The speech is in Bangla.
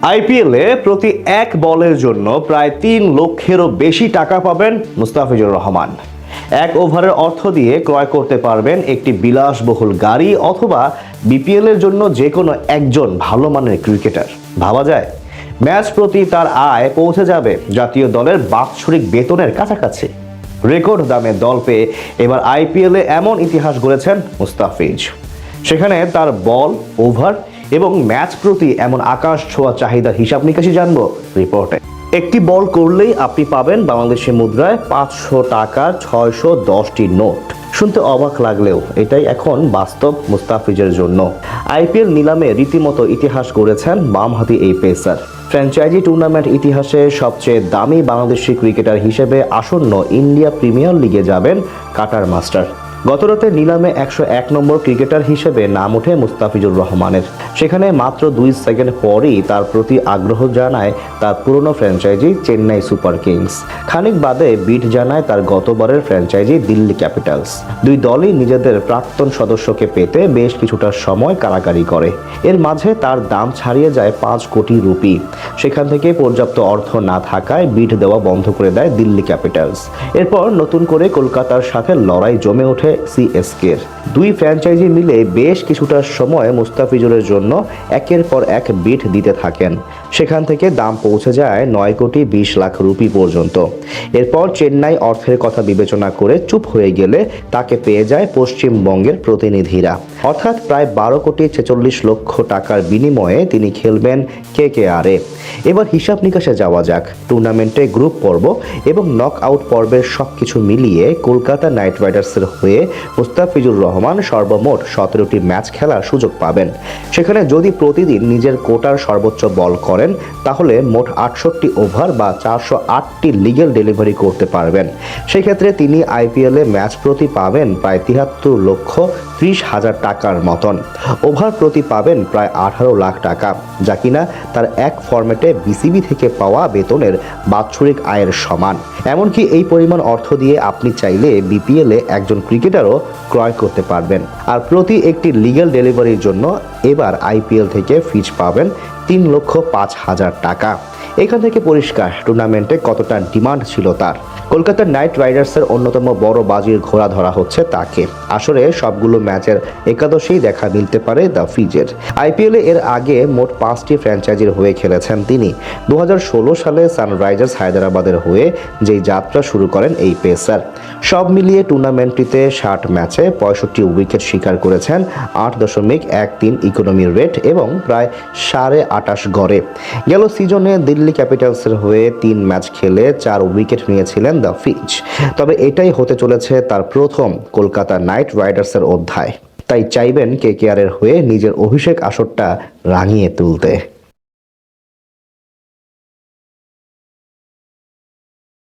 আইপিএলে প্রতি এক বলের জন্য প্রায় ৩ লক্ষেরও বেশি টাকা পাবেন মুস্তাফিজুর রহমান। এক ওভারের অর্থ দিয়ে ক্রয় করতে পারবেন একটি বিলাসবহুল গাড়ি অথবা বিপিএল এর জন্য যে কোনো একজন ভালো মানের ক্রিকেটার। ভাবা যায় ম্যাচ প্রতি তার আয় পৌঁছে যাবে জাতীয় দলের বাৎসরিক বেতনের কাছাকাছি। রেকর্ড দামে দল পেয়ে এবার আইপিএলে এমন ইতিহাস গড়েছেন মুস্তাফিজ। সেখানে তার বল, ওভার এবং ম্যাচ প্রতি এমন আকাশ ছোঁয়া চাহিদার হিসাব নিকাশি জানবো রিপোর্টে। একটি বল করলেই আপনি পাবেন বাংলাদেশি মুদ্রায় 500 টাকার 610টি নোট। শুনতে অবাক লাগলেও এটাই এখন বাস্তব মুস্তাফিজের জন্য। আইপিএল নিলামে রীতিমতো ইতিহাস গড়েছেন বামহাতি এই পেসার। ফ্র্যাঞ্চাইজি টুর্নামেন্ট ইতিহাসে সবচেয়ে দামি বাংলাদেশি ক্রিকেটার হিসেবে আসন্ন ইন্ডিয়া প্রিমিয়ার লিগে যাবেন কাটার মাস্টার। গতরাতে নিলামে 101 নম্বর ক্রিকেটার হিসেবে নাম ওঠে মুস্তাফিজুর রহমানের। সেখানে মাত্র 2 সেকেন্ড পরই তার প্রতি আগ্রহ জানায় তার পুরনো ফ্র্যাঞ্চাইজি চেন্নাই সুপার কিংস। খানিক বাদে বিট জানায় তার গতবারের ফ্র্যাঞ্চাইজি দিল্লি ক্যাপিটালস। দুই দলই নিজেদের প্রাক্তন সদস্যকে পেতে বেশ কিছুটা সময় কারাকারি করে। এর মাঝে তার দাম ছাড়িয়ে যায় 5 কোটি রুপি। সেখান থেকে পর্যাপ্ত অর্থ না থাকায় বিট দেওয়া বন্ধ করে দেয় দিল্লি ক্যাপিটালস। এরপর নতুন করে কলকাতার সাথে লড়াই জমে ওঠে সিএসকের। দুই ফ্র্যাঞ্চাইজি মিলে বেশ কিছুটা সময় মুস্তাফিজুরের জন্য একের পর এক বিট দিতে থাকেন। সেখান থেকে দাম পৌঁছে যায় 9 কোটি 20 লাখ রুপি পর্যন্ত। এরপর চেন্নাই অর্থের কথা বিবেচনা করে চুপ হয়ে গেলে তাকে পেয়ে যায় পশ্চিমবঙ্গের প্রতিনিধিরা। অর্থাৎ প্রায় 12 কোটি 46 লক্ষ টাকার বিনিময়ে তিনি খেলবেন কেকেআরে। এবার হিসাব নিকাশে যাওয়া যাক। টুর্নামেন্টে গ্রুপ পর্ব এবং নক আউট পর্বের সবকিছু মিলিয়ে কলকাতা নাইট রাইডার্সের হয়ে মুস্তাফিজুর রহমান সর্বমোট 17টি ম্যাচ খেলার সুযোগ পাবেন। সেখানে যদি প্রতিদিন নিজের কোটার সর্বোচ্চ বল করেন তাহলে মোট 68 ওভার বা 408টি লিগ্যাল ডেলিভারি করতে পারবেন। সেক্ষেত্রে তিনি আইপিএলে ম্যাচ প্রতি পাবেন প্রায় 73 লক্ষ 30 হাজার টাকার মতন। ওভার প্রতি পাবেন প্রায় 18 লাখ টাকা, যা কিনা তার এক ফরম্যাটে বিসিবি থেকে পাওয়া বেতনের বাৎসরিক আয়ের সমান। এমনকি এই পরিমাণ অর্থ দিয়ে আপনি চাইলে বিপিএলে একজন ক্রিকেটারও ক্রয় করতে পারবেন। আর প্রতি একটি লিগ্যাল ডেলিভারির জন্য এবার আইপিএল থেকে ফিজ পাবেন 3,05,000 টাকা। এখান থেকে পরিষ্কার টুর্নামেন্টে কতটা ডিমান্ড ছিল তার। কলকাতা নাইট রাইডার্সের অন্যতম বড় বাজির ঘোড়া ধরা হচ্ছে তাকে। আসলে সবগুলো ম্যাচের একাদশেই দেখা মিলতে পারে দ্য ফিজের। আইপিএলে এর আগে মোট 5টি ফ্র্যাঞ্চাইজির হয়ে খেলেছেন তিনি। 2016 সালে সানরাইজার্স হায়দ্রাবাদের হয়ে যেই যাত্রা শুরু করেন এই পেসার। সব মিলিয়ে টুর্নামেন্টটিতে 60 ম্যাচে 65 উইকেট শিকার করেছেন, 8.13 ইকোনমি রেট এবং প্রায় 28.5 গড়ে। গেল সিজনে দিল্লি ক্যাপিটালসের হয়ে 3 ম্যাচ খেলে 4 উইকেট নিয়েছিলেন দ্য ফিজ। তবে এটাই হতে চলেছে তার প্রথম কলকাতা নাইট রাইডার্সের অধ্যায়। তাই চাইবেন কেকেআরের হয়ে নিজের অভিষেক আসরটা রাঙিয়ে তুলতে।